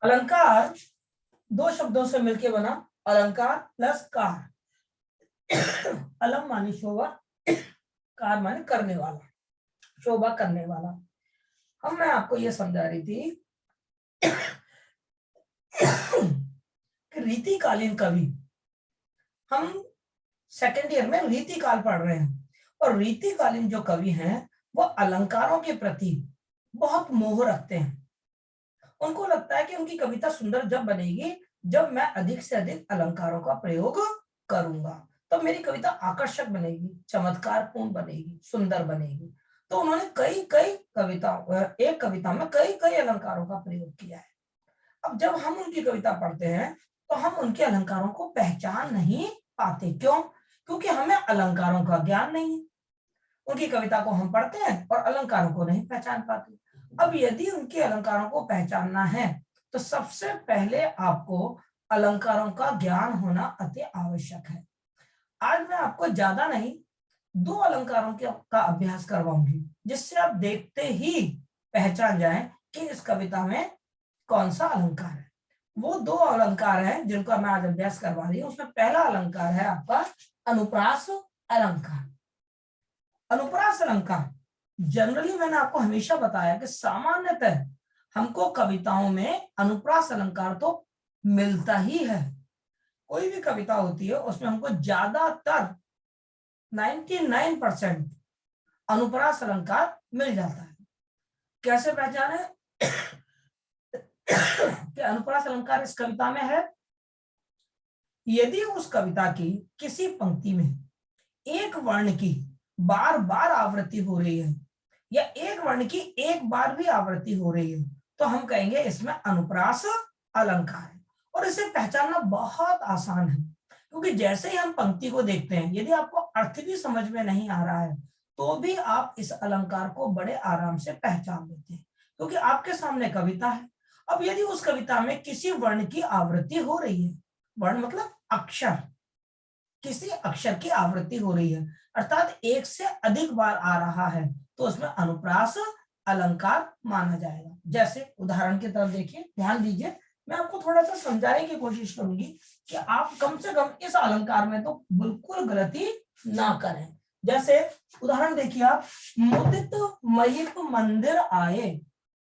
अलंकार दो शब्दों से मिलकर बना, अलंकार प्लस कार। अलम माने शोभा, कार माने करने वाला, शोभा करने वाला। अब मैं आपको यह समझा रही थी कि रीतिकालीन कवि, हम सेकेंड ईयर में रीतिकाल पढ़ रहे हैं, और रीतिकालीन जो कवि हैं वो अलंकारों के प्रति बहुत मोह रखते हैं। उनको लगता है कि उनकी कविता सुंदर जब बनेगी जब मैं अधिक से अधिक अलंकारों का प्रयोग करूंगा, तो मेरी कविता आकर्षक बनेगी, चमत्कारपूर्ण बनेगी, सुंदर बनेगी। तो उन्होंने कई कई एक कविता में कई कई अलंकारों का प्रयोग किया है। अब जब हम उनकी कविता पढ़ते हैं तो हम उनके अलंकारों को पहचान नहीं पाते। क्यों? क्योंकि हमें अलंकारों का ज्ञान नहीं है। उनकी कविता को हम पढ़ते हैं और अलंकारों को नहीं पहचान पाते। अब यदि उनके अलंकारों को पहचानना है तो सबसे पहले आपको अलंकारों का ज्ञान होना अति आवश्यक है। आज मैं आपको ज्यादा नहीं, 2 अलंकारों का अभ्यास करवाऊंगी, जिससे आप देखते ही पहचान जाएं कि इस कविता में कौन सा अलंकार है। वो 2 अलंकार हैं जिनका मैं आज अभ्यास करवा रही हूँ। उसमें पहला अलंकार है आपका अनुप्रास अलंकार। अनुप्रास अलंकार जनरली मैंने आपको हमेशा बताया कि सामान्यतः हमको कविताओं में अनुप्रास अलंकार तो मिलता ही है। कोई भी कविता होती है उसमें हमको ज्यादातर 99% अनुप्रास अलंकार मिल जाता है। कैसे पहचाने कि अनुप्रास अलंकार इस कविता में है? यदि उस कविता की किसी पंक्ति में एक वर्ण की बार बार आवृत्ति हो रही है या एक वर्ण की एक बार भी आवृत्ति हो रही है तो हम कहेंगे इसमें अनुप्रास अलंकार है। और इसे पहचानना बहुत आसान है, क्योंकि जैसे ही हम पंक्ति को देखते हैं, यदि आपको अर्थ भी समझ में नहीं आ रहा है तो भी आप इस अलंकार को बड़े आराम से पहचान लेते हैं, क्योंकि आपके सामने कविता है। अब यदि उस कविता में किसी वर्ण की आवृत्ति हो रही है, वर्ण मतलब अक्षर, किसी अक्षर की आवृत्ति हो रही है अर्थात एक से अधिक बार आ रहा है, तो उसमें अनुप्रास अलंकार माना जाएगा। जैसे उदाहरण की तरफ देखिए, ध्यान दीजिए, मैं आपको थोड़ा सा समझाने की कोशिश करूंगी कि आप कम से कम इस अलंकार में तो बिल्कुल गलती ना करें। जैसे उदाहरण देखिए आप, मुदित महिप मंदिर आए,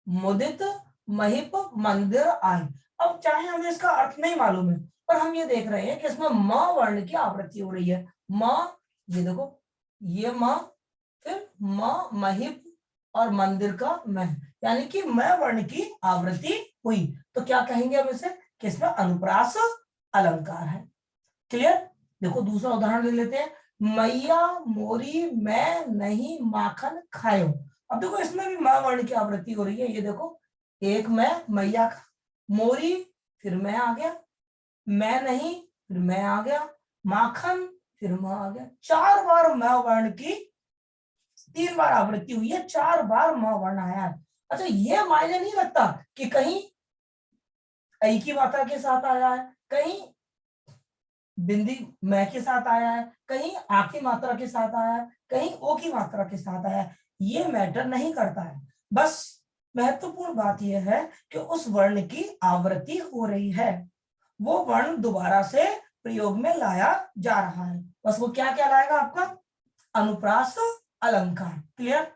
मुदित महिप मंदिर आए। अब चाहे हमें इसका अर्थ नहीं मालूम है, पर हम ये देख रहे हैं कि इसमें म वर्ण की आवृत्ति हो रही है। म, ये देखो, ये म, फिर म महिप और मंदिर का मह, यानी कि म वर्ण की आवृत्ति हुई। तो क्या कहेंगे हम इसे कि इसमें अनुप्रास अलंकार है। क्लियर? देखो दूसरा उदाहरण ले लेते हैं, मैया मोरी मैं नहीं माखन खायो। अब देखो इसमें भी म वर्ण की आवृत्ति हो रही है। ये देखो, एक मैं मैया का, मोरी फिर मैं आ गया, मैं नहीं फिर मैं आ गया, माखन फिर मैं आ गया। 4 बार म वर्ण की 3 बार आवृत्ति हुई है, 4 बार म वर्ण आया है। अच्छा, ये मायने नहीं रखता कि कहीं ऐ की मात्रा के साथ आया है, कहीं बिंदी मैं के साथ आया है, कहीं आ की मात्रा के साथ आया है, कहीं ओ की मात्रा के साथ आया है। ये मैटर नहीं करता है। बस महत्वपूर्ण बात यह है कि उस वर्ण की आवृत्ति हो रही है, वो वर्ण दोबारा से प्रयोग में लाया जा रहा है। बस वो क्या क्या लाएगा आपका? अनुप्रास अलंकार। क्लियर?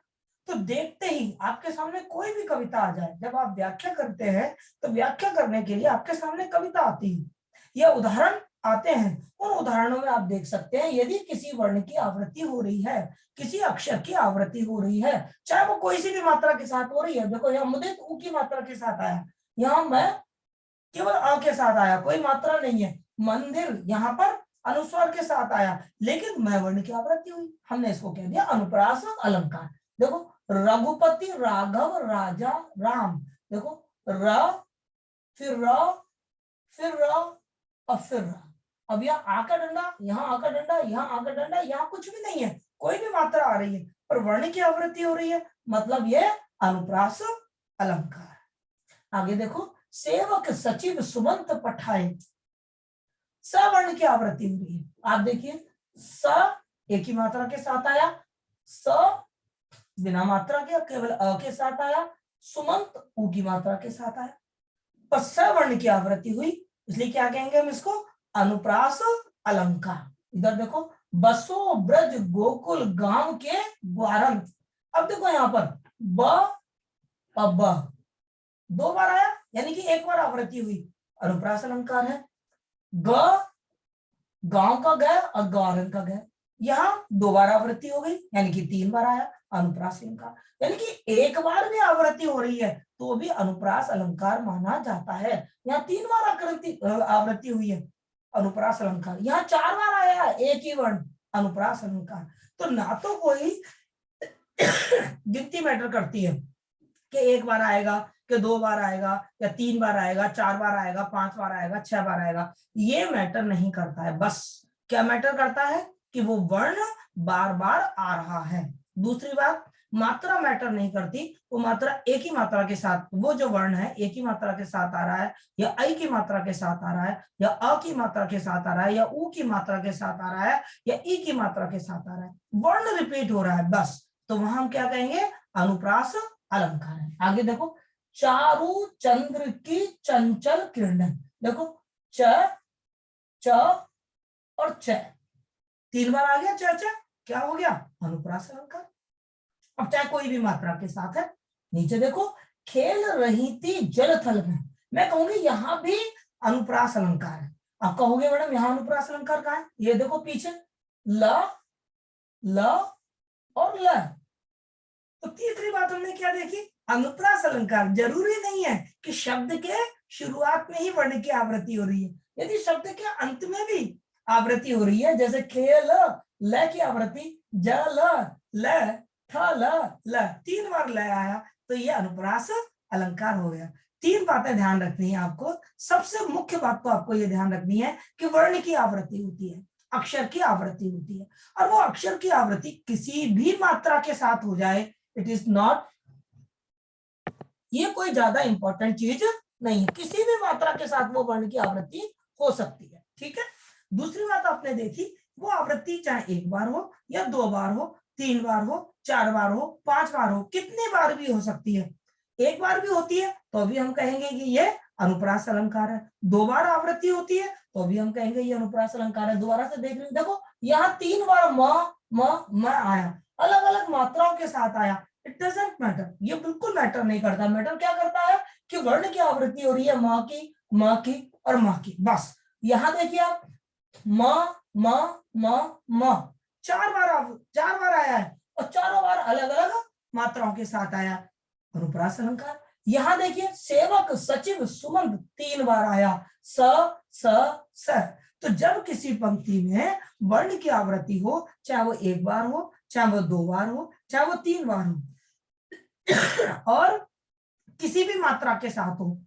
तो देखते ही आपके सामने कोई भी कविता आ जाए, जब आप व्याख्या करते हैं तो व्याख्या करने के लिए आपके सामने कविता आती है या उदाहरण आते हैं, उन उदाहरणों में आप देख सकते हैं यदि किसी वर्ण की आवृत्ति हो रही है, किसी अक्षर की आवृत्ति हो रही है, चाहे वो कोई सी भी मात्रा के साथ हो रही है। देखो यहाँ मुदित उ की मात्रा के साथ आया, यहाँ मैं केवल अ के साथ आया, कोई मात्रा नहीं है। मंदिर यहाँ पर अनुस्वार के साथ आया, लेकिन मैं वर्ण की आवृत्ति हुई, हमने इसको कह दिया अनुप्रास अलंकार। देखो, रघुपति राघव राजा राम, देखो र फिर र फिर र और फिर र। अब यहाँ आ का डंडा, यहाँ आ का डंडा, यहाँ आ का डंडा, यहाँ कुछ भी नहीं है, कोई भी मात्रा आ रही है पर वर्ण की आवृत्ति हो रही है, मतलब ये अनुप्रास अलंकार। आगे देखो, सेवक सचिव सुमंत पठाए, सवर्ण की आवृत्ति हो रही है। आप देखिए, स एक ही मात्रा के साथ आया, स बिना मात्रा के केवल अ के साथ आया, सुमंत उ की मात्रा के साथ आया। और सवर्ण की आवृत्ति हुई, इसलिए क्या कहेंगे हम इसको? अनुप्रास अलंकार। इधर देखो, बसो ब्रज गोकुल गांव के ग्वारंत। अब देखो यहाँ पर ब और ब दो बार आया, यानी कि एक बार आवृत्ति हुई, अनुप्रास अलंकार है। ग गांव का गया और ग्वारंत का गया, यहाँ दो बार आवृत्ति हो गई, यानी कि तीन बार आया, अनुप्रास अलंकार। यानी कि एक बार भी आवृत्ति हो रही है तो भी अनुप्रास अलंकार माना जाता है। यहाँ तीन बार आवृत्ति हुई है, अनुप्रास अलंकार। यहाँ चार बार आया है एक ही वर्ण, अनुप्रास अलंकार। तो ना तो कोई गिनती मैटर करती है कि एक बार आएगा, कि दो बार आएगा, या तीन बार आएगा, चार बार आएगा, पांच बार आएगा, छह बार आएगा, ये मैटर नहीं करता है। बस क्या मैटर करता है कि वो वर्ण बार बार आ रहा है। दूसरी बात, मात्रा मैटर नहीं करती, वो मात्रा एक ही मात्रा के साथ, वो जो वर्ण है एक ही मात्रा के साथ आ रहा है, या आई की मात्रा के साथ आ रहा है, या अ की मात्रा के साथ आ रहा है, या उ की मात्रा के साथ आ रहा है, या ई की मात्रा के साथ आ रहा है, वर्ण रिपीट हो रहा है बस, तो वहां हम क्या कहेंगे? अनुप्रास अलंकार है। आगे देखो, चारु चंद्र की चंचल किरणें। देखो च च और च, तीन बार आ गया च च, क्या हो गया? अनुप्रास अलंकार। अब चाहे कोई भी मात्रा के साथ है। नीचे देखो, खेल रही थी जल थल में, मैं कहूंगी यहां भी अनुप्रास अलंकार है। आप कहोगे मैडम यहां अनुप्रास अलंकार कहाँ है? ये देखो पीछे, ल ल और ल। तो तीसरी बात हमने क्या देखी? अनुप्रास अलंकार जरूरी नहीं है कि शब्द के शुरुआत में ही वर्ण की आवृत्ति हो रही है, यदि शब्द के अंत में भी आवृत्ति हो रही है, जैसे खेल ल की आवृत्ति, जल ल थ ल, तीन बार ल आया, तो ये अनुप्रास अलंकार हो गया। तीन बातें ध्यान रखनी है आपको। सबसे मुख्य बात तो आपको ये ध्यान रखनी है कि वर्ण की आवृत्ति होती है, अक्षर की आवृत्ति होती है, और वो अक्षर की आवृत्ति किसी भी मात्रा के साथ हो जाए, इट इज नॉट, ये कोई ज्यादा इंपॉर्टेंट चीज नहीं है, किसी भी मात्रा के साथ वो वर्ण की आवृत्ति हो सकती है। ठीक है। दूसरी बात आपने देखी, वो आवृत्ति चाहे एक बार हो या दो बार हो, तीन बार हो, चार बार हो, पांच बार हो, कितनी बार भी हो सकती है। एक बार भी होती है तो भी हम कहेंगे कि ये अनुप्रास अलंकार है। दो बार आवृत्ति होती है तो भी हम कहेंगे ये अनुप्रास अलंकार है। दोबारा से देख लीजिए, देखो यहाँ तीन बार म आया, अलग अलग मात्राओं के साथ आया, इट डजंट मैटर, ये बिल्कुल मैटर नहीं करता। मैटर क्या करता है कि वर्ण की आवृत्ति हो रही है, माँ की और माँ की, बस। यहाँ देखिए आप, म चार बार आया है, और चारों बार अलग अलग मात्राओं के साथ आया, अनुप्रास अलंकार। यहाँ देखिए, सेवक सचिव सुमंत तीन बार आया, स। तो जब किसी पंक्ति में वर्ण की आवृत्ति हो, चाहे वो एक बार हो, चाहे वो दो बार हो, चाहे वो तीन बार हो, और किसी भी मात्रा के साथ हो,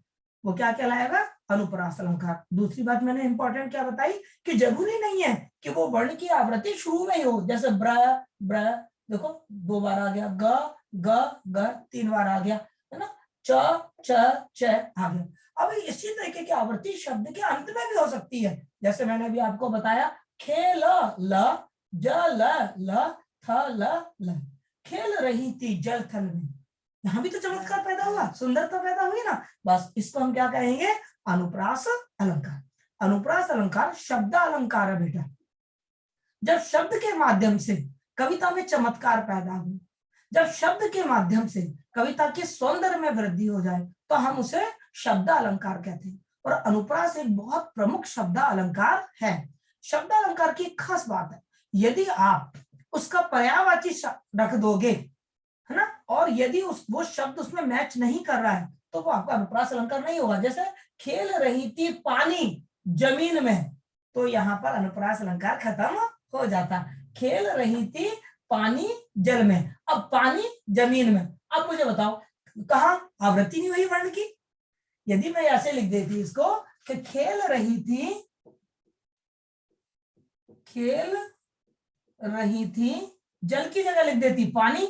वो क्या कहलाएगा? अनुप्रास अलंकार। दूसरी बात मैंने इंपॉर्टेंट क्या बताई कि जरूरी नहीं है कि वो वर्ण की आवृत्ति शुरू में ही हो, जैसे ब्र देखो दो बार आ गया, ग तीन बार आ गया, है ना, च आ गया। अब इसी तरीके की आवृत्ति शब्द के अंत में भी हो सकती है, जैसे मैंने भी आपको बताया, खेल ल जल ल थ ल, खेल रही थी जल थल में, यहाँ भी तो चमत्कार पैदा हुआ, सुंदरता पैदा हुई ना, बस इसको हम क्या कहेंगे? अनुप्रास अलंकार। अनुप्रास अलंकार शब्द अलंकार है बेटा। जब शब्द के माध्यम से कविता में चमत्कार पैदा हो, जब शब्द के माध्यम से कविता के सौंदर्य में वृद्धि हो जाए, तो हम उसे शब्द अलंकार कहते हैं। और अनुप्रास एक बहुत प्रमुख शब्द अलंकार है। शब्द अलंकार की खास बात है, यदि आप उसका पर्यायवाची रख दोगे, है ना, और यदि वो शब्द उसमें मैच नहीं कर रहा है, तो वो आपका अनुप्रास अलंकार नहीं होगा। जैसे खेल रही थी पानी जमीन में, तो यहाँ पर अनुप्रास अलंकार खत्म हो जाता। खेल रही थी पानी जल में, अब पानी जमीन में। अब मुझे बताओ कहां आवृत्ति नहीं हुई वर्ण की? यदि मैं ऐसे लिख देती इसको कि खेल रही थी, जल की जगह लिख देती पानी,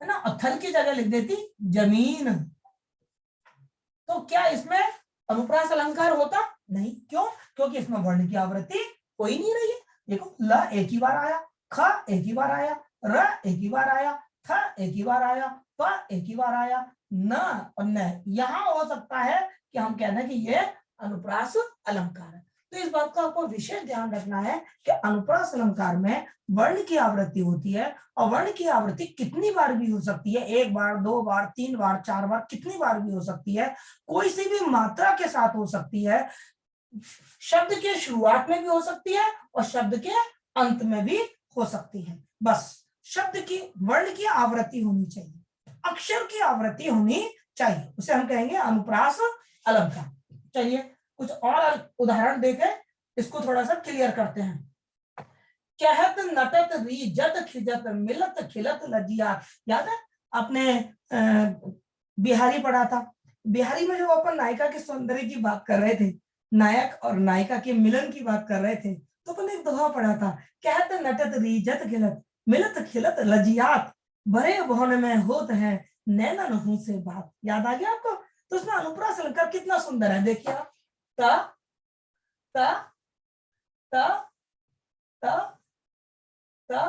है ना, और थल की जगह लिख देती जमीन, तो क्या इसमें अनुप्रास अलंकार होता? नहीं। क्यों? क्योंकि इसमें वर्ण की आवृत्ति कोई नहीं रही है। देखो, ल एक ही बार आया, ख एक ही बार आया, र एक ही बार आया, थ एक ही बार आया, प एक ही बार आया, न और न। यहां हो सकता है कि कि हम कहना है कि ये अनुप्रास अलंकार है। तो इस बात का आपको विशेष ध्यान रखना है कि अनुप्रास अलंकार में वर्ण की आवृत्ति होती है, और वर्ण की आवृत्ति कितनी बार भी हो सकती है, 1 बार, 2 बार, 3 बार, 4 बार, कितनी बार भी हो सकती है। कोई सी भी मात्रा के साथ हो सकती है, शब्द के शुरुआत में भी हो सकती है और शब्द के अंत में भी हो सकती है। बस शब्द की वर्ण की आवृत्ति होनी चाहिए, अक्षर की आवृत्ति होनी चाहिए, उसे हम कहेंगे अनुप्रास अलंकार। चलिए कुछ और उदाहरण देकर इसको थोड़ा सा क्लियर करते हैं। कहत नटत रीजत खिजत मिलत खिलत लजिया। याद है आपने बिहारी पढ़ा था। बिहारी में जब अपन नायिका के सौंदर्य की बात कर रहे थे, नायक और नायिका के मिलन की बात कर रहे थे, तो अपन एक दोहा पढ़ा था, कहत नटत रीजत खिलत मिलत खिलत लजियात, भरे भवन में होत है नैना नहू से बात। याद आ गया आपको? तो उसमें अनुप्रास अलंकार कितना सुंदर है, देखिए आप। ता ता ता ता ता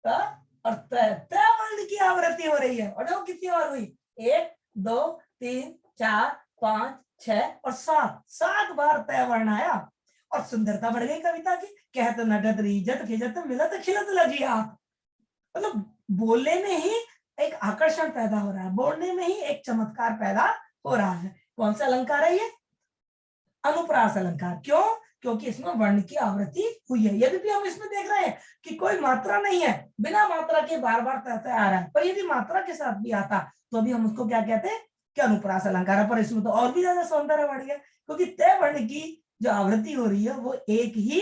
ता और त वर्ण की आवृत्ति हो रही है। और देखो कितनी बार हुई, 1 2 3 4 5 6 और 7 बार तय वर्ण आया और सुंदरता बढ़ गई कविता की। कहत नटत रीजत खिजत मिलत खिलत लजिया। मतलब बोलने में ही एक आकर्षण पैदा हो रहा है, बोलने में ही एक चमत्कार पैदा हो रहा है। कौन सा अलंकार है ये? अनुप्रास अलंकार। क्यों? क्योंकि इसमें वर्ण की आवृत्ति हुई है। यद्यपि हम इसमें देख रहे हैं कि कोई मात्रा नहीं है, बिना मात्रा के बार बार तय आ रहा है, पर यदि मात्रा के साथ भी आता तो भी हम उसको क्या कहते हैं कि अनुप्रास अलंकार है। पर इसमें तो और भी ज्यादा सौंदर्य बढ़ गया, क्योंकि तय वर्ण की जो आवृत्ति हो रही है वो एक ही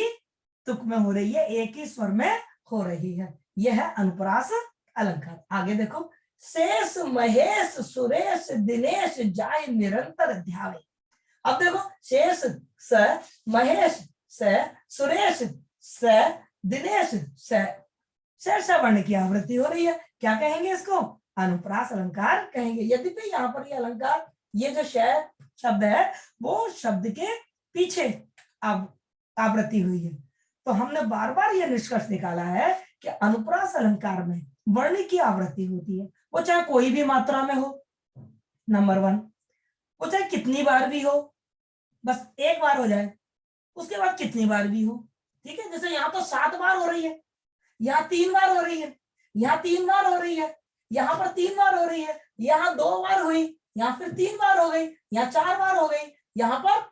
तुक में हो रही है, एक ही स्वर में हो रही है। यह है अनुप्रास अलंकार। आगे देखो, शेष महेश सुरेश दिनेश जाय निरंतर ध्यावे। अब देखो, शेष स महेश स सुरेश स दिनेश स वर्ण की आवृत्ति हो रही है। क्या कहेंगे इसको? अनुप्रास अलंकार कहेंगे। यद्यपि यहाँ पर ये अलंकार, ये जो शब्द है वो शब्द के पीछे आवृत्ति हुई है। तो हमने बार बार यह निष्कर्ष निकाला है कि अनुप्रास अलंकार में वर्ण की आवृत्ति होती है, वो चाहे कोई भी मात्रा में हो, नंबर 1, वो चाहे कितनी बार भी हो, बस एक बार हो जाए, उसके बाद कितनी बार भी हो। ठीक है, जैसे यहाँ तो 7 बार हो रही है, यहाँ 3 बार हो रही है, यहाँ 3 बार हो रही है, यहाँ पर 3 बार हो रही है, यहाँ 2 बार हुई, यहाँ फिर 3 बार हो गई, यहाँ 4 बार हो गई, यहाँ पर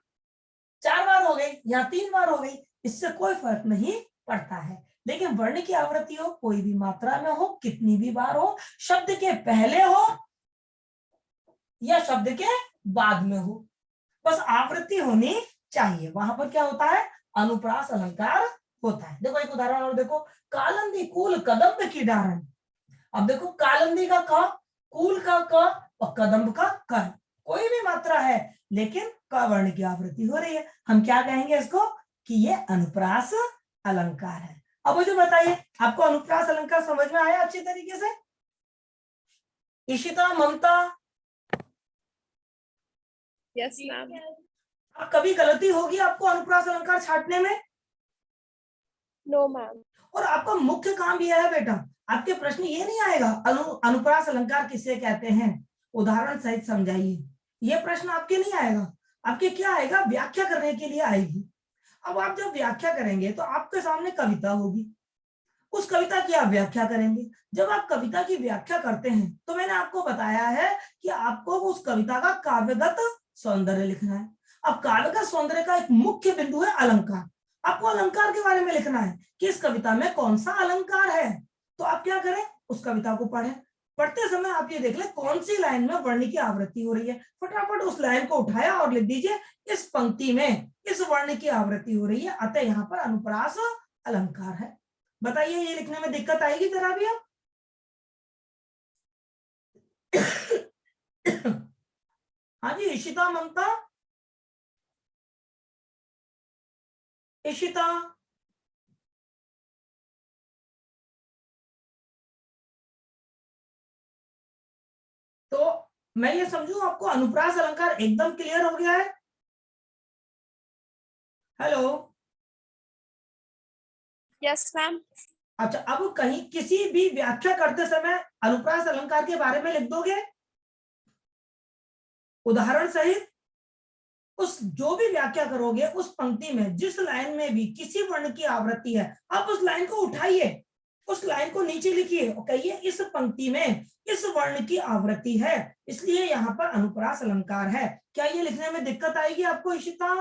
4 बार हो गई, यहाँ 3 बार हो गई। इससे कोई फर्क नहीं पड़ता है। लेकिन वर्ण की आवृत्ति हो, कोई भी मात्रा में हो, कितनी भी बार हो, शब्द के पहले हो या शब्द के बाद में हो, बस आवृत्ति होनी चाहिए। वहां पर क्या होता है? अनुप्रास अलंकार होता है। देखो एक उदाहरण और देखो, कालंदी कूल कदम्ब की डारण। अब देखो, कालंदी का क, कूल का क और कदम्ब का क, कोई भी मात्रा है लेकिन क वर्ण की आवृत्ति हो रही है। हम क्या कहेंगे इसको? कि ये अनुप्रास अलंकार है। अब मुझे बताइए, आपको अनुप्रास अलंकार समझ में आया अच्छी तरीके से? इशिता, ममता? Yes ma'am. अब कभी गलती होगी आपको अनुप्रास अलंकार छांटने में? No ma'am. और आपका मुख्य काम यह है बेटा, आपके प्रश्न ये नहीं आएगा अनुप्रास अलंकार किसे कहते हैं, उदाहरण सहित समझाइए। ये प्रश्न आपके नहीं आएगा, आपके क्या आएगा? व्याख्या करने के लिए आएगी। अब आप जब व्याख्या करेंगे तो आपके सामने कविता होगी, उस कविता की आप व्याख्या करेंगे। जब आप कविता की व्याख्या करते हैं तो मैंने आपको बताया है कि आपको उस कविता का काव्यगत सौंदर्य लिखना है। अब काव्यगत सौंदर्य का एक मुख्य बिंदु है अलंकार। आपको अलंकार के बारे में लिखना है कि इस कविता में कौन सा अलंकार है। तो आप क्या करें? उस कविता को पढ़ें, पढ़ते समय आप ये देख ले कौन सी लाइन में वर्ण की आवृत्ति हो रही है, फटाफट उस लाइन को उठाया और लिख दीजिए इस पंक्ति में इस वर्ण की आवृत्ति हो रही है, अतः यहाँ पर अनुप्रास अलंकार है। बताइए, ये लिखने में दिक्कत आएगी जरा भी? अब हाँ जी, इशिता, ममता? इशिता? तो मैं ये समझू आपको अनुप्रास अलंकार एकदम क्लियर हो गया है? हेलो? Yes ma'am. अच्छा, अब कहीं किसी भी व्याख्या करते समय अनुप्रास अलंकार के बारे में लिख दोगे उदाहरण सहित? उस जो भी व्याख्या करोगे उस पंक्ति में जिस लाइन में भी किसी वर्ण की आवृत्ति है, आप उस लाइन को उठाइए, उस लाइन को नीचे लिखिए और कहिए इस पंक्ति में इस वर्ण की आवृत्ति है, इसलिए यहाँ पर अनुप्रास अलंकार है। क्या ये लिखने में दिक्कत आएगी आपको इशिता?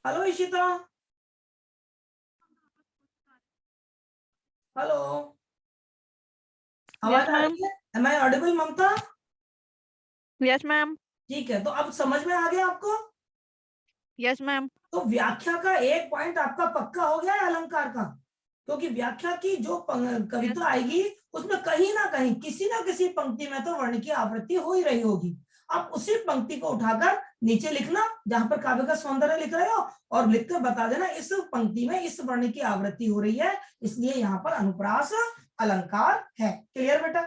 हेलो इशिता, हेलो, आवाज आ रही है? Am I audible Mamta? Yes ma'am. ठीक है, तो अब समझ में आ गया आपको? Yes ma'am. तो व्याख्या का एक पॉइंट आपका पक्का हो गया है अलंकार का, क्योंकि व्याख्या की जो कविता आएगी उसमें कहीं ना कहीं किसी ना किसी पंक्ति में तो वर्ण की आवृत्ति हो ही रही होगी। आप उसी पंक्ति को उठाकर नीचे लिखना जहां पर काव्य का सौंदर्य लिख रहे हो, और लिखकर बता देना इस पंक्ति में इस वर्ण की आवृत्ति हो रही है, इसलिए यहाँ पर अनुप्रास अलंकार है। क्लियर बेटा?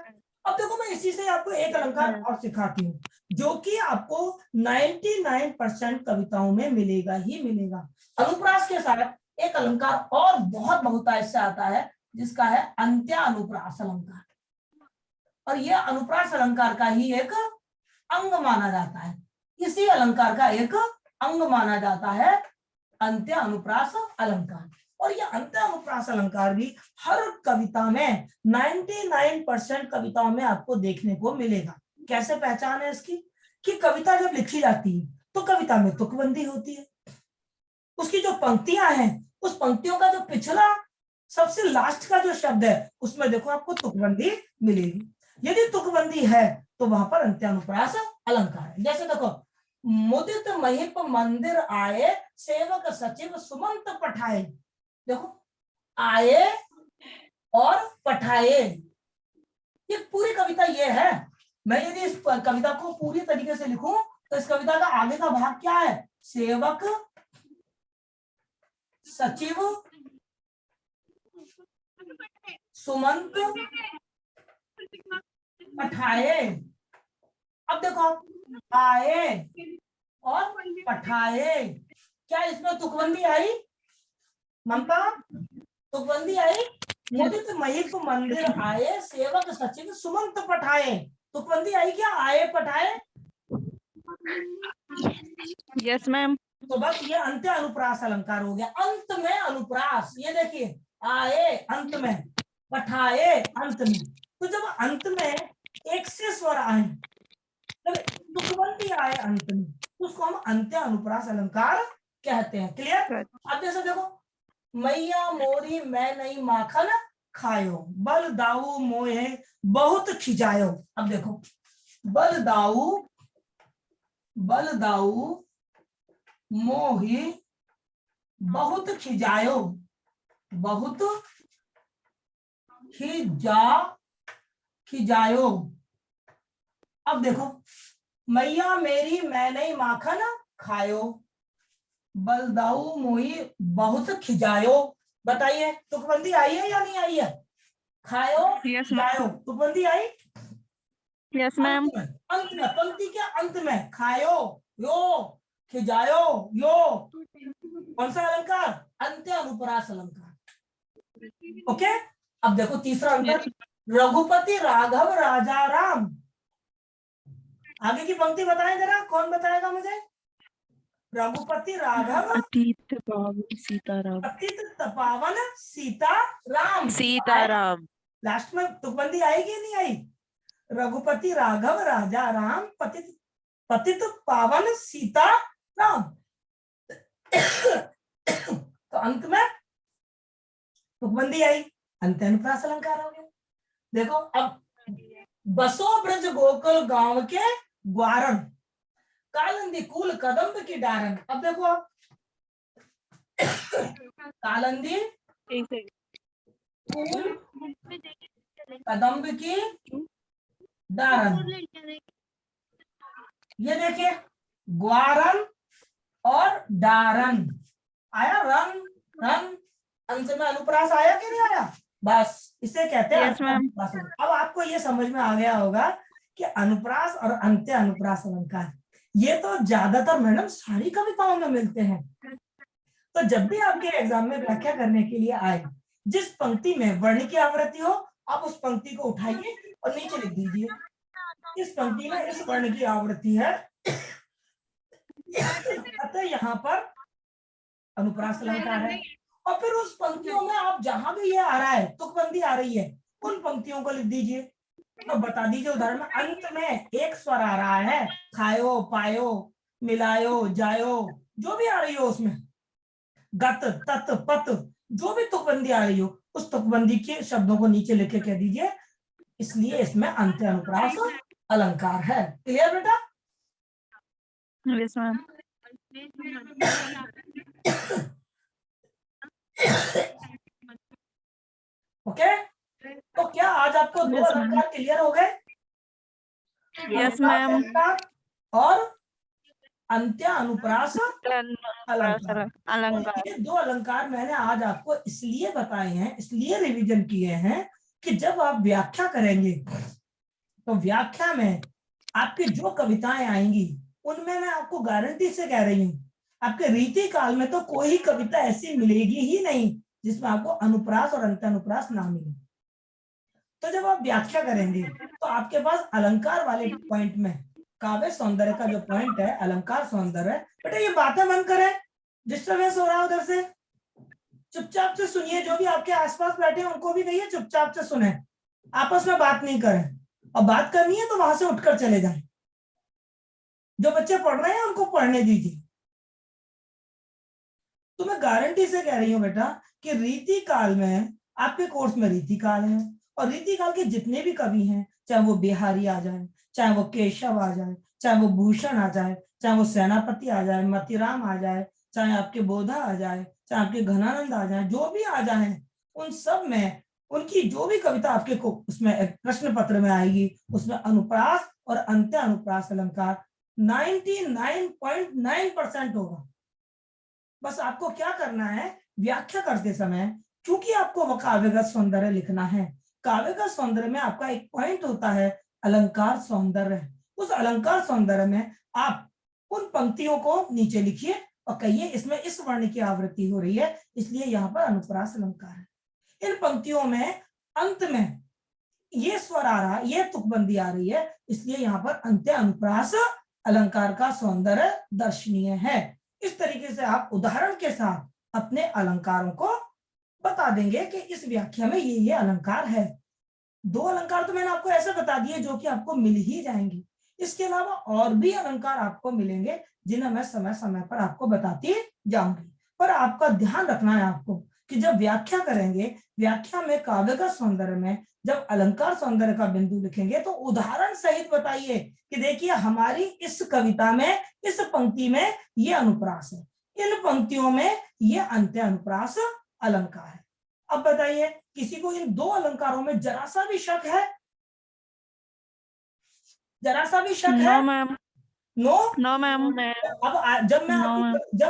अब देखो मैं इसी से आपको एक अलंकार और सिखाती हूँ जो कि आपको 99% कविताओं में मिलेगा ही मिलेगा। अनुप्रास के साथ एक अलंकार और बहुत बहुतायत से आता है जिसका है अंत्य अनुप्रास अलंकार, और यह अनुप्रास अलंकार का ही एक अंग माना जाता है। इसी अलंकार का एक अंग माना जाता है अंत्य अनुप्रास अलंकार, और यह अंत्य अनुप्रास अलंकार भी हर कविता में 99% कविताओं में आपको देखने को मिलेगा। कैसे पहचान है इसकी? कि कविता जब लिखी जाती है तो कविता में तुकबंदी होती है, उसकी जो पंक्तियां हैं उस पंक्तियों का जो पिछला सबसे लास्ट का जो शब्द है उसमें देखो आपको तुकबंदी मिलेगी। यदि तुकबंदी है तो वहां पर अंत्यानुप्रास अलंकार है। जैसे देखो, मुदित महिप मंदिर आए सेवक सचिव सुमंत पठाए, देखो आए और पठाए, ये पूरी कविता ये है। मैं यदि इस कविता को पूरी तरीके से लिखूं तो इस कविता का आगे का भाग क्या है? सेवक सचिव सुमंत पठाए। अब देखो, आए और पठाए, क्या इसमें तुकबंदी आई? ममता, तुकबंदी आई? मुदित महिप मंदिर आए सेवक सचिव सुमंत पठाए, तुकबंदी आई क्या? आए पठाए? Yes ma'am. तो बस ये अंत्य अनुप्रास अलंकार हो गया। अंत में अनुप्रास, ये देखिए, आए अंत में, पठाए अंत में, तो जब अंत में एक से स्वर आए, जब तुकबंदी आए अंत में, तो उसको हम अंत्य अनुप्रास अलंकार कहते हैं। क्लियर? अब जैसे देखो, मैया मोरी मैं नहीं माखन खायो, बल दाऊ मोहे बहुत खिजायो। अब देखो, बल दाऊ मोही बहुत खिजायो, बहुत खिजायो। अब देखो, मैया मेरी मैं नहीं माखन खायो, बलदाऊ मोही बहुत खिजायो। बताइए तुकबंदी आई है या नहीं आई है? खायो खिजायो, तुकबंदी आई? Yes ma'am. अंत में, पंक्ति के अंत में, खायो यो खिजायो यो, कौन सा अलंकार? अंत्य अनुप्रास अलंकार। ओके, अब देखो तीसरा अंतर, रघुपति राघव राजा राम। आगे की पंक्ति बताएं जरा, कौन बताएगा मुझे? रघुपति राघव अतीत पावन सीताराम, अतीत पावन सीताराम। सीताराम। लास्ट में तुकबंदी आएगी नहीं आई? रघुपति राघव राजा राम पतित पतित पावन सीताराम। तो अंत में तुकबंदी आई, अंत्य अनुप्रास अलंकार हो गया। देखो अब, बसो ब्रज गोकुल गांव के ग्वारण, कालंदी कूल कदम्ब की डारन। अब देखो आप, कालंदी कूल कदम्ब की डारन, ये देखिए ग्वारन और डारन आया, रन रन, अंत में अनुप्रास आया कि नहीं आया? बस इसे कहते हैं अनुप्रास। अब आपको ये समझ में आ गया होगा कि अनुप्रास और अंत्य अनुप्रास अलंकार ये तो ज्यादातर मैडम सारी कविताओं में मिलते हैं। तो जब भी आपके एग्जाम में व्याख्या करने के लिए आए, जिस पंक्ति में वर्ण की आवृत्ति हो, आप उस पंक्ति को उठाइए और नीचे लिख दीजिए। इस पंक्ति में इस वर्ण की आवृत्ति है, अतः यहाँ पर अनुप्रास अलंकार है। और फिर उस पंक्तियों में आप जहां भी ये आ रहा है, तुकबंदी आ रही है, उन पंक्तियों को लिख दीजिए। तो बता दीजिए उदाहरण में अंत में एक स्वर आ रहा है, खायो, पायो, मिलायो, जायो, जो भी आ रही हो उसमें, गत, तत, पत, जो भी तुकबंदी आ रही हो, उस तुकबंदी के शब्दों को नीचे लिख के कह दीजिए, इसलिए इसमें अंत्य अनुप्रास अलंकार है। क्लियर बेटा? Yes, ma'am. ओके, तो क्या आज आपको दो Yes, ma'am. अलंकार क्लियर हो गए? Yes, अनुप्रास ma'am. अलंकार और अंत्य अनुप्रास अलंकार। अलंकार. और ये दो अलंकार मैंने आज आपको इसलिए बताए हैं, इसलिए रिवीजन किए हैं कि जब आप व्याख्या करेंगे तो व्याख्या में आपकी जो कविताएं आएंगी उनमें मैं आपको गारंटी से कह रही हूँ, आपके रीति काल में तो कोई कविता ऐसी मिलेगी ही नहीं जिसमें आपको अनुप्रास और अंत्यानुप्रास ना मिले। तो जब आप व्याख्या करेंगे तो आपके पास अलंकार वाले पॉइंट में काव्य सौंदर्य का जो पॉइंट है, अलंकार सौंदर्य, बेटा ये बातें बंद करें, डिस्टर्बेंस हो रहा है उधर से, चुपचाप से सुनिए। जो भी आपके आसपास बैठे हैं उनको भी कहिए चुपचाप से सुने, आपस में बात नहीं करें, और बात करनी है तो वहां से उठकर चले जाएं। जो बच्चे पढ़ रहे हैं उनको पढ़ने दीजिए। तो मैं गारंटी से कह रही हूं बेटा कि रीति काल में, आपके कोर्स में रीति काल है, और रीति काल के जितने भी कवि हैं, चाहे वो बिहारी आ जाए, चाहे वो केशव आ जाए, चाहे वो भूषण आ जाए, चाहे वो सेनापति आ जाए, मतीराम आ जाए, चाहे आपके बोधा आ जाए, चाहे आपके घनानंद आ जाए, जो भी आ जाए, उन सब में उनकी जो भी कविता आपके को उसमें प्रश्न पत्र में आएगी, उसमें अनुप्रास और अंत्य अनुप्रास अलंकार 99.9% होगा। बस आपको क्या करना है, व्याख्या करते समय, क्योंकि आपको वो काव्यगत सौंदर्य लिखना है, काव्यगत सौंदर्य में आपका एक पॉइंट होता है अलंकार सौंदर्य। उस अलंकार सौंदर्य में आप उन पंक्तियों को नीचे लिखिए और कहिए इसमें इस वर्ण की आवृत्ति हो रही है, इसलिए यहाँ पर अनुप्रास अलंकार है। इन पंक्तियों में अंत में ये स्वर आ रहा है, ये तुकबंदी आ रही है, इसलिए यहाँ पर अंत्य अनुप्रास अलंकार का सौंदर्य दर्शनीय है। इस तरीके से आप उदाहरण के साथ अपने अलंकारों को बता देंगे कि इस व्याख्या में ये अलंकार है। दो अलंकार तो मैंने आपको ऐसे बता दिए जो कि आपको मिल ही जाएंगे। इसके अलावा और भी अलंकार आपको मिलेंगे जिन्हें मैं समय समय पर आपको बताती जाऊंगी। पर आपका ध्यान रखना है आपको कि जब व्याख्या करेंगे, व्याख्या में काव्य का सौंदर्य में जब अलंकार सौंदर्य का बिंदु लिखेंगे तो उदाहरण सहित बताइए कि देखिए हमारी इस कविता में, इस पंक्ति में ये अनुप्रास है, इन पंक्तियों में ये अंत्य अनुप्रास अलंकार है। अब बताइए किसी को इन दो अलंकारों में जरा सा भी शक है? जरा सा भी शक है? No, ma'am. No? No, ma'am. अब जब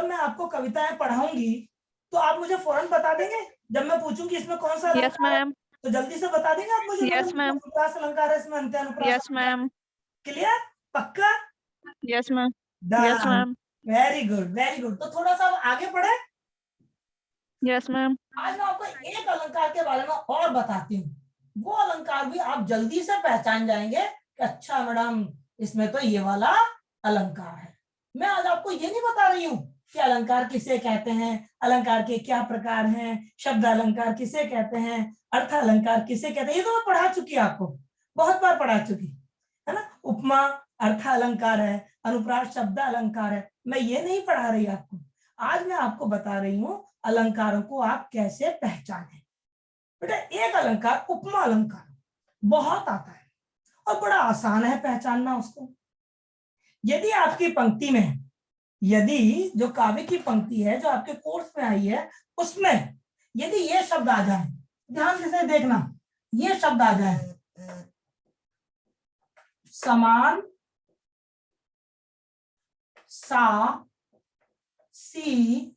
मैं आपको कविताएं पढ़ाऊंगी तो आप मुझे फौरन बता देंगे? जब मैं पूछूंगी इसमें कौन सा Yes, अलंकार है ma'am. तो जल्दी से बता देंगे आप मुझे? Yes, ma'am. अनुप्रास अलंकार है, इसमें अंत्य अनुप्रास। Yes, ma'am. क्लियर? पक्का? Yes, ma'am. Yes, ma'am. Very good, very good. तो थोड़ा सा आगे बढ़े। Yes, ma'am. आज मैं आपको एक अलंकार के बारे में और बताती हूँ, वो अलंकार भी आप जल्दी से पहचान जाएंगे कि अच्छा मैडम इसमें तो ये वाला अलंकार है। मैं आज आपको ये नहीं बता रही हूँ कि अलंकार किसे कहते हैं, अलंकार के क्या प्रकार हैं, शब्द अलंकार किसे कहते हैं, अर्थ अलंकार किसे कहते हैं, ये तो मैं पढ़ा चुकी आपको, बहुत बार पढ़ा चुकी है ना। उपमा अर्थ अलंकार है, अनुप्रास शब्द अलंकार है, मैं ये नहीं पढ़ा रही आपको। आज मैं आपको बता रही हूँ अलंकारों को आप कैसे पहचानें। बेटा एक अलंकार उपमा अलंकार बहुत आता है और बड़ा आसान है पहचानना उसको। यदि आपकी पंक्ति में, यदि जो काव्य की पंक्ति है जो आपके कोर्स में आई है उसमें यदि ये शब्द आ जाए, ध्यान से देखना, ये शब्द आ जाए समान, सा, सी,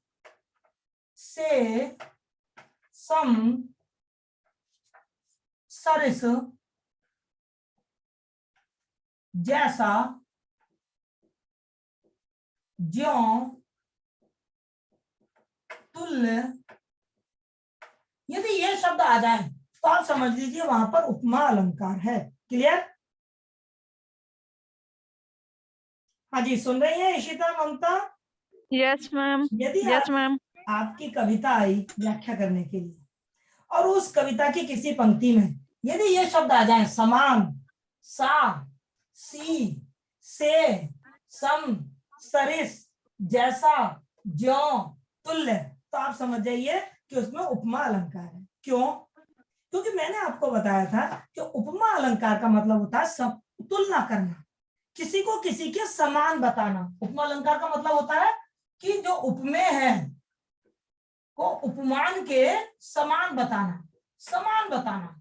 से, सम, सरिस, जैसा, ज्यों, तुल्य, यदि ये शब्द आ जाए तो आप समझ लीजिए वहां पर उपमा अलंकार है। क्लियर? हाँ जी, सुन रही है इशिता, ममता? Yes, ma'am. यदि Yes, ma'am. आपकी कविता आई व्याख्या करने के लिए और उस कविता की किसी पंक्ति में यदि ये शब्द आ जाए, समान, सा, सी, से, सम, सरिस, जैसा, ज्यों, तुल्य, तो आप समझ जाइए कि उसमें उपमा अलंकार है। क्यों? क्योंकि मैंने आपको बताया था कि उपमा अलंकार का मतलब होता है तुलना करना, किसी को किसी के समान बताना। उपमा अलंकार का मतलब होता है कि जो उपमेय है को उपमान के समान बताना। समान बताना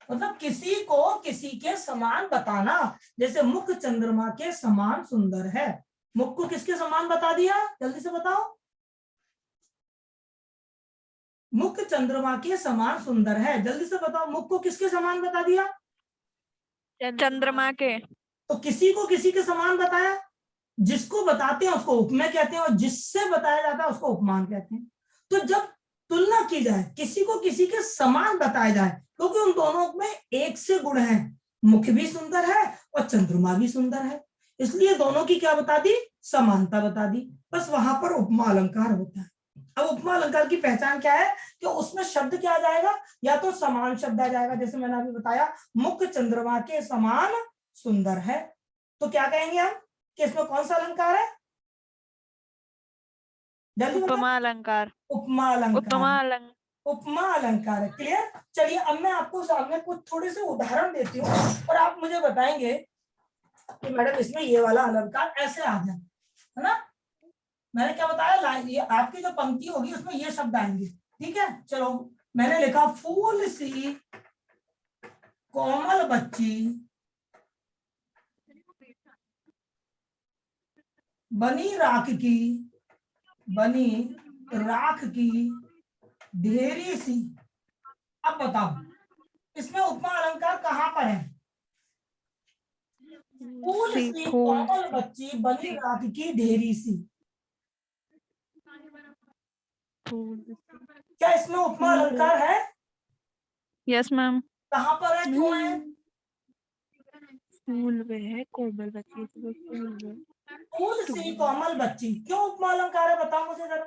मतलब किसी को किसी के समान बताना। जैसे मुख चंद्रमा के समान सुंदर है, मुख को किसके समान बता दिया? जल्दी से बताओ। मुख चंद्रमा के समान सुंदर है, जल्दी से बताओ, मुख को किसके समान बता दिया? चंद्रमा के। तो किसी को किसी के समान बताया, जिसको बताते हैं उसको उपमेय कहते हैं और जिससे बताया जाता है उसको उपमान कहते हैं। तो जब तुलना की जाए, किसी को किसी के समान बताया जाए, क्योंकि उन दोनों में एक से गुण है, मुख भी सुंदर है और चंद्रमा भी सुंदर है, इसलिए दोनों की क्या बता दी? समानता बता दी। बस वहां पर उपमा अलंकार होता है। अब उपमा अलंकार की पहचान क्या है कि उसमें शब्द क्या आ जाएगा? या तो समान शब्द आ जाएगा, जैसे मैंने अभी बताया, मुख चंद्रमा के समान सुंदर है, तो क्या कहेंगे हम कि इसमें कौन सा अलंकार है? जल्दी बताओ। उपमा अलंकार। उपमा अलंकार। उपमा अलंकार। उपमा अलंकार है। क्लियर? चलिए अब मैं आपको सामने कुछ थोड़े से उदाहरण देती हूँ और आप मुझे बताएंगे कि मैडम इसमें ये वाला अलंकार ऐसे आ जाए, है ना? मैंने क्या बताया, लाइन ये आपकी जो पंक्ति होगी उसमें ये शब्द आएंगे। ठीक है, चलो मैंने लिखा फूल सी कोमल बच्ची बनी राख की ढेरी सी। अब बताओ इसमें उपमा अलंकार कहाँ पर है? फूल सी कोमल बच्ची बनी राख की ढेरी सी, क्या इसमें उपमा अलंकार है? Yes ma'am. कहाँ पर है, क्यों है? फूल में है कोमल बच्ची, फूल में। फूल सी कोमल बच्ची क्यों उपमा अलंकार है, बताओ मुझे जरा।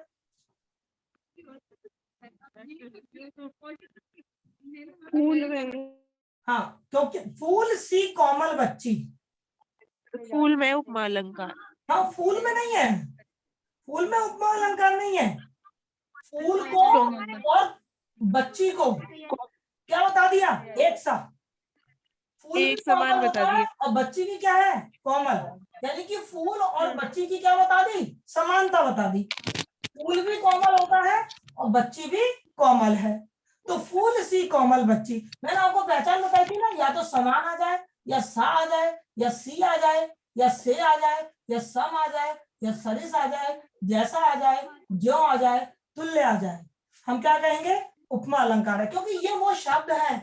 फूल में। हाँ, क्योंकि फूल सी कोमल बच्ची, फूल में उपमा अलंकार। हाँ फूल में नहीं है, फूल में उपमा अलंकार नहीं है। फूल को और बच्ची को क्या बता दिया? एक सा। फूल एक भी समान कोमल बता होता है दिए। और बच्ची की क्या है? कोमल। यानी कि फूल और बच्ची की क्या बता दी? समानता बता दी। फूल भी कोमल होता है और बच्ची भी कोमल है, तो फूल सी कोमल बच्ची। मैंने आपको पहचान बताई थी ना, या तो समान आ जाए, या सा आ जाए, या सी आ जाए, या से आ जाए, या सम आ जाए, या सरिस आ जाए, जैसा आ जाए, ज्यों आ जाए, तुल्य आ जाए, हम क्या कहेंगे? उपमा अलंकार है। क्योंकि ये वो शब्द है,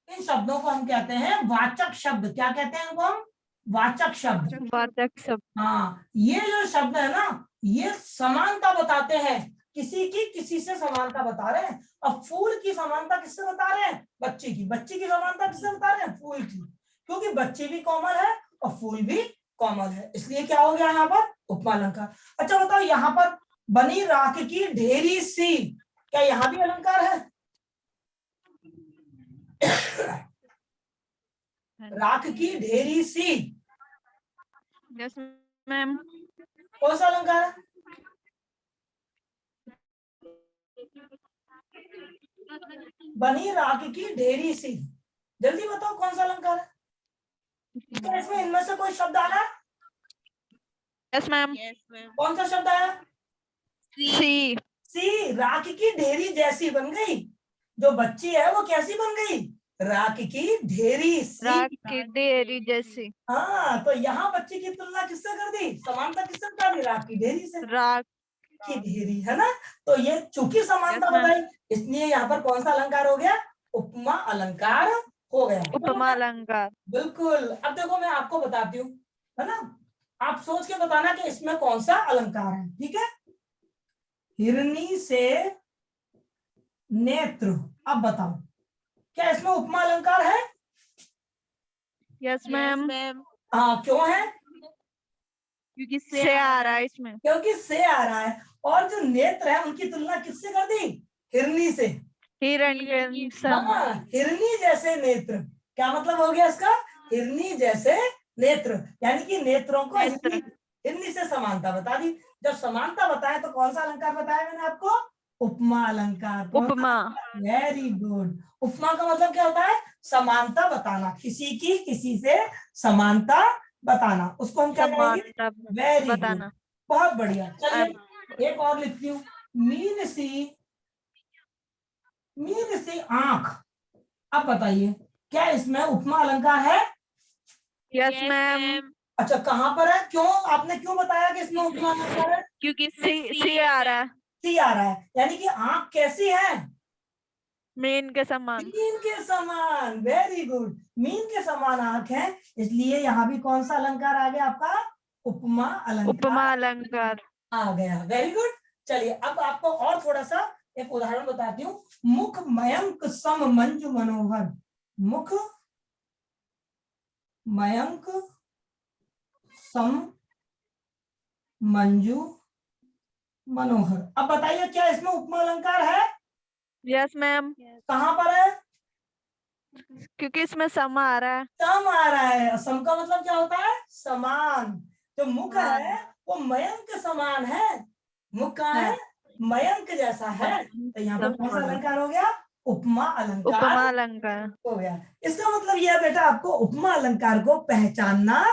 इन शब्दों को हम कहते हैं वाचक शब्द। क्या कहते हैं इनको हम? वाचक शब्द। वाचक शब्द। हाँ, ये जो शब्द है ना, ये समानता बताते हैं, किसी की किसी से समानता बता रहे हैं। अब फूल की समानता किससे बता रहे हैं? बच्ची की। बच्ची की समानता किससे बता रहे हैं? फूल की, क्योंकि बच्ची भी कोमल है और फूल भी कोमल है, इसलिए क्या हो गया यहाँ पर? उपमा अलंकार। अच्छा बताओ, यहाँ पर बनी राख की ढेरी सी, क्या यहाँ भी अलंकार है? राख की ढेरी सी, यस मैम। कौन सा अलंकार है? बनी राख की ढेरी सी, जल्दी बताओ कौन सा अलंकार है? क्या इसमें इनमें से कोई शब्द आया? Yes ma'am. कौन सा शब्द आया? सी। सी। राख की ढेरी जैसी बन गई, जो बच्ची है वो कैसी बन गई? राख की ढेरी सी। राख की ढेरी जैसी। हाँ, तो यहाँ बच्ची की तुलना किससे कर दी? समानता किससे बता दी? राख की ढेरी से। राख की ढेरी, है ना? तो ये चूंकि समानता बताई, इसलिए यहाँ पर कौन सा अलंकार हो गया? उपमा अलंकार हो गया। उपमा अलंकार। बिल्कुल। अब देखो मैं आपको बताती हूँ, है ना? आप सोच के बताना कि इसमें कौन सा अलंकार है, ठीक है? हिरनी से नेत्र, अब बताओ क्या इसमें उपमा अलंकार है? Yes ma'am. हाँ, क्यों है? क्योंकि से आ रहा है इसमें। क्योंकि से आ रहा है। और जो नेत्र है उनकी तुलना किससे कर दी? हिरनी से। हिरण के सम। हाँ, हिरनी जैसे नेत्र। क्या मतलब हो गया इसका? हिरनी जैसे नेत्र, यानी कि नेत्रों को नेत्र। हिरनी से समानता बता दी। जब समानता बताए तो कौन सा अलंकार बताया मैंने आपको? उपमा अलंकार। उपमा। Very good. उपमा का मतलब क्या होता है? समानता बताना, किसी की किसी से समानता बताना, उसको हम क्या कहेंगे? समानता वेरी गुड, बताना। बहुत बढ़िया। चलिए एक और लिखती हूँ। मीन सी आंख। अब बताइए क्या इसमें उपमा अलंकार है? Yes ma'am. अच्छा, कहाँ पर है? क्यों, आपने क्यों बताया कि इसमें उपमा अलंकार है? क्योंकि सी आ रहा है। सी आ रहा है, यानी कि आंख कैसी है? मीन के समान। मीन के समान। वेरी गुड, मीन के समान आंख है, इसलिए यहाँ भी कौन सा अलंकार आ गया आपका? उपमा अलंकार उपमा अलंकार आ गया। Very good. चलिए अब आपको और थोड़ा सा एक उदाहरण बताती हूँ। मुख मयंक सम मंजू मनोहर। मुख मयंक सम मंजू मनोहर। अब बताइए क्या इसमें उपमा अलंकार है? Yes ma'am. कहाँ पर है? क्योंकि इसमें सम आ रहा है। सम आ रहा है, और सम का मतलब क्या होता है? समान। जो मुख है वो मयंक समान है। मुख कहाँ है? मयंक जैसा है। तो यहाँ पे कौन सा अलंकार हो गया? उपमा अलंकार उपमा अलंकार हो गया। इसका मतलब यह बेटा आपको उपमा अलंकार को पहचानना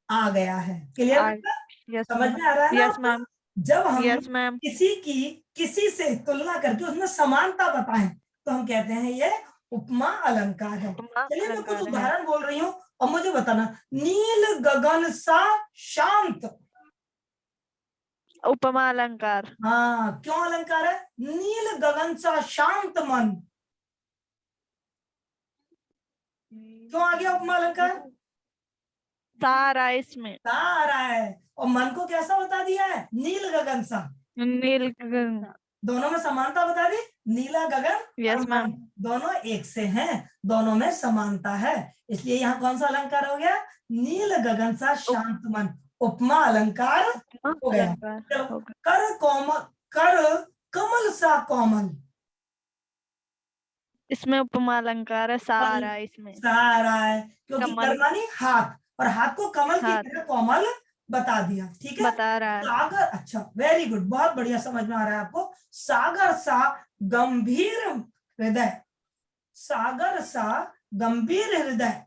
आ गया है। क्लियर बेटा? यस समझ में आ रहा है ना यस आपको? मैम। जब हम यस मैम। किसी की किसी से तुलना करके उसमें समानता बताएं तो हम कहते हैं ये उपमा अलंकार है। उपमा चलिए मैं कुछ अलंकार है। उदाहरण बोल रही हूँ और मुझे बताना। नील गगन सा शांत। उपमा अलंकार। हाँ, क्यों अलंकार है? नील गगन सा शांत मन। क्यों आ गया उपमा अलंकार? सारा इसमें। सा आ रहा है और मन को कैसा बता दिया है? नील गगन सा। नील। दोनों में समानता बता दी। नीला गगन और यस मन मैम। दोनों एक से हैं, दोनों में समानता है, इसलिए यहाँ कौन सा अलंकार हो गया? नील गगन सा शांत मन। उपमा अलंकार हो गया। अलंकार चलो, हो गया। कर कमल सा कोमल। इसमें उपमा अलंकार है। सारा इसमें। सा आ रहा है क्योंकि कमल। कर मानी हाथ, और हाथ को कमल की हाथ तरह कोमल बता दिया। ठीक है। बता रहा है। सागर, अच्छा वेरी गुड, बहुत बढ़िया, समझ में आ रहा है आपको। सागर सा गंभीर हृदय। सागर सा गंभीर हृदय,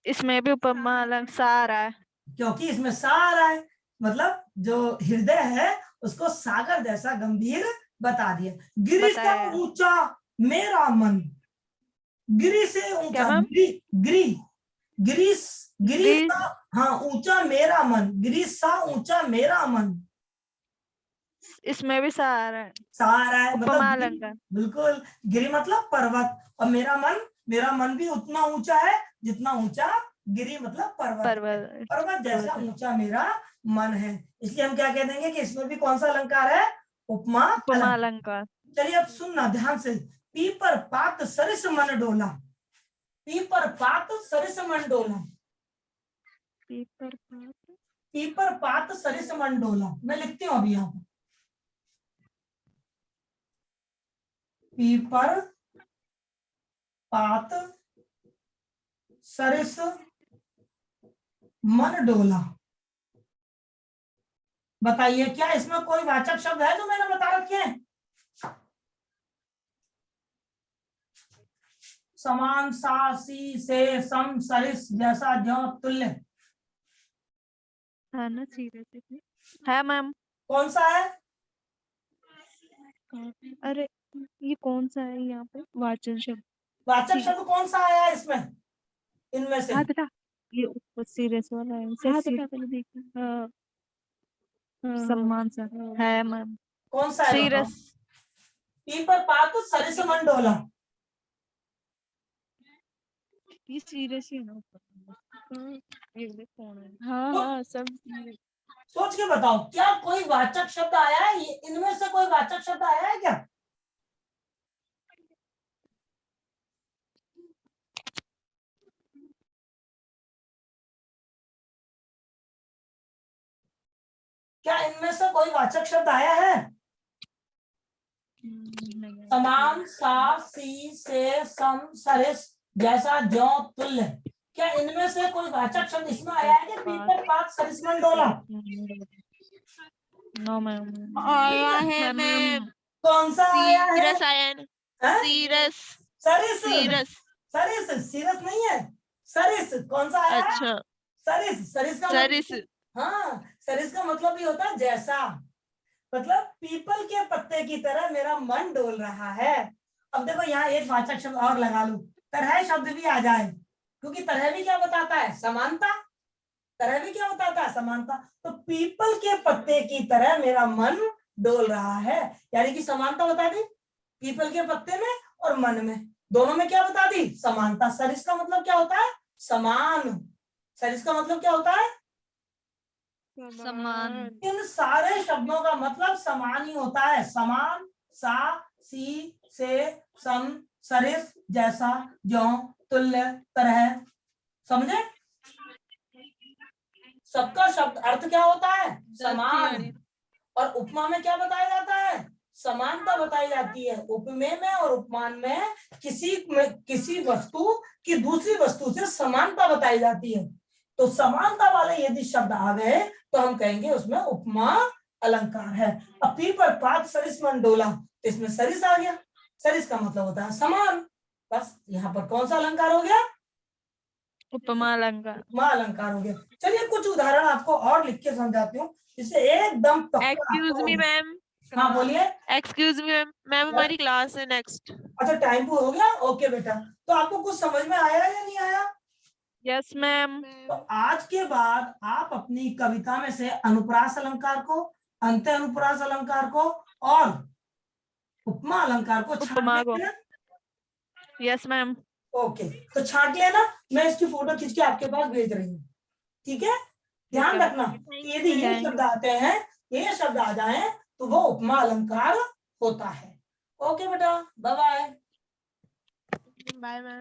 इसमें भी उपमा अलंकार सारा है। क्योंकि इसमें सा आ रहा है, मतलब जो हृदय है उसको सागर जैसा गंभीर बता दिया। गिरि सा बताया। ऊंचा मेरा मन। गिरि से क्या ऊंचा, मैम? गिरी गिरी गिरी गिरी ग्रीस। सा, हाँ ऊंचा मेरा मन। गिरी सा ऊंचा मेरा मन। इसमें भी सारा है। सा आ रहा है, मतलब उपमा गिरी, अलंकार। बिल्कुल। गिरी मतलब पर्वत, और मेरा मन भी उतना ऊंचा है जितना ऊंचा गिरी मतलब पर्वत है। पर्वत। पर्वत जैसा पर्वत। ऊंचा मेरा मन है, इसलिए हम क्या कह देंगे कि इसमें भी कौन सा अलंकार है? उपमा उपमा अलंकार। अलंकार। चलिए अब सुनना ध्यान से। पीपर पात सरिस मन डोला। पीपर पात सरिस मन डोला। पेपर पात। पीपर पात सरिस मन डोला, मैं लिखती हूँ अभी यहाँ पर। पीपर पात सरिस मन डोला। बताइए क्या इसमें कोई वाचक शब्द है जो मैंने बता रखे हैं? समान, सा, सी, से, सम, सरिस, जैसा, ज्यों, तुल्य। है ना? सीरियस है मैम। कौन सा है? अरे ये कौन सा है यहाँ पे वाचन शब्द? वाचक शब्द कौन सा आया है इसमें, इनमें से? हाँ बेटा, ये ऊपर सीरियस वाला है। हाँ बेटा पहले देखना। हाँ। सलमान सर है मैम। कौन सा है बताओ? सीरियस। पीपर पात सरिस मन डोला। ये सीरियस ही है ना ऊपर। ये देख कौन है। हाँ तो हाँ सब। सोच के बताओ क्या कोई वाचक शब्द आया है? इनमें से कोई वाचक शब्द आया है क्या? क्या इनमें से कोई वाचक शब्द आया है? समान, सा, सी, से, सम, सरिस, जैसा, ज्यों, तुल्य, क्या इनमें से कोई वाचक शब्द इसमें आया है कि पीपल, पात, सरिसमन, डोला? No ma'am. आया है मैम। कौन सा आया है? सीरस आया है। हैं? सीरस। सरिस। सीरस। सरिस, सीरस नहीं है, सरिस। कौन सा आया है? अच्छा। सरिस। सरिस का सरिस। मतलब, हाँ, सरिस का मतलब भी होता है जैसा, मतलब पीपल के पत्ते की तरह मेरा मन डोल रहा है। अब देखो यहाँ एक वाचक शब्द और लगा लूं, तरह शब्द भी आ जाए, क्योंकि तरह भी क्या बताता है? समानता। तरह भी क्या बताता है? समानता। तो पीपल के पत्ते की तरह मेरा मन डोल रहा है, यानी कि समानता बता दी पीपल के पत्ते में और मन में, दोनों में क्या बता दी? समानता। सरिस का मतलब क्या होता है? समान। सरिस का मतलब क्या होता है? समान। इन सारे शब्दों का मतलब समान ही होता है। समान, सा, सी, से, सम, सरिस, जैसा, ज्यों, तुल्य, तरह। समझे? सबका शब्द अर्थ क्या होता है? समान। और उपमा में क्या बताया जाता है? समानता बताई जाती है। उपमेय में और उपमान में किसी वस्तु की दूसरी वस्तु से समानता बताई जाती है। तो समानता वाले यदि शब्द आ गए तो हम कहेंगे उसमें उपमा अलंकार है। अब पीपल, पात, सरिस, मंडोला, तो इसमें सरिस आ गया। सरिस का मतलब होता है समान। बस यहाँ पर कौन सा अलंकार हो गया? उपमा अलंकार। उपमा अलंकार हो गया। चलिए कुछ उदाहरण आपको और लिख के समझाती हूँ, जिससे एकदम पक्का एक्सक्यूज मी मैम। हाँ बोलिए। एक्सक्यूज मी मैम, मैम हमारी क्लास है नेक्स्ट। अच्छा टाइम पूरा हो गया, ओके बेटा। तो आपको कुछ समझ में आया या नहीं आया? Yes ma'am. तो आज के बाद आप अपनी कविता में से अनुप्रास अलंकार को, अंत्य अनुप्रास अलंकार को और उपमा अलंकार को उपमा छांट को। लेना। Yes ma'am. ओके, तो छांट लेना, मैं इसकी फोटो खींच के आपके पास भेज रही हूँ। ठीक है, ध्यान रखना कि यदि ये शब्द आते हैं, ये शब्द आ जाए तो वो उपमा अलंकार होता है। ओके बेटा, बाय बाय। Bye ma'am.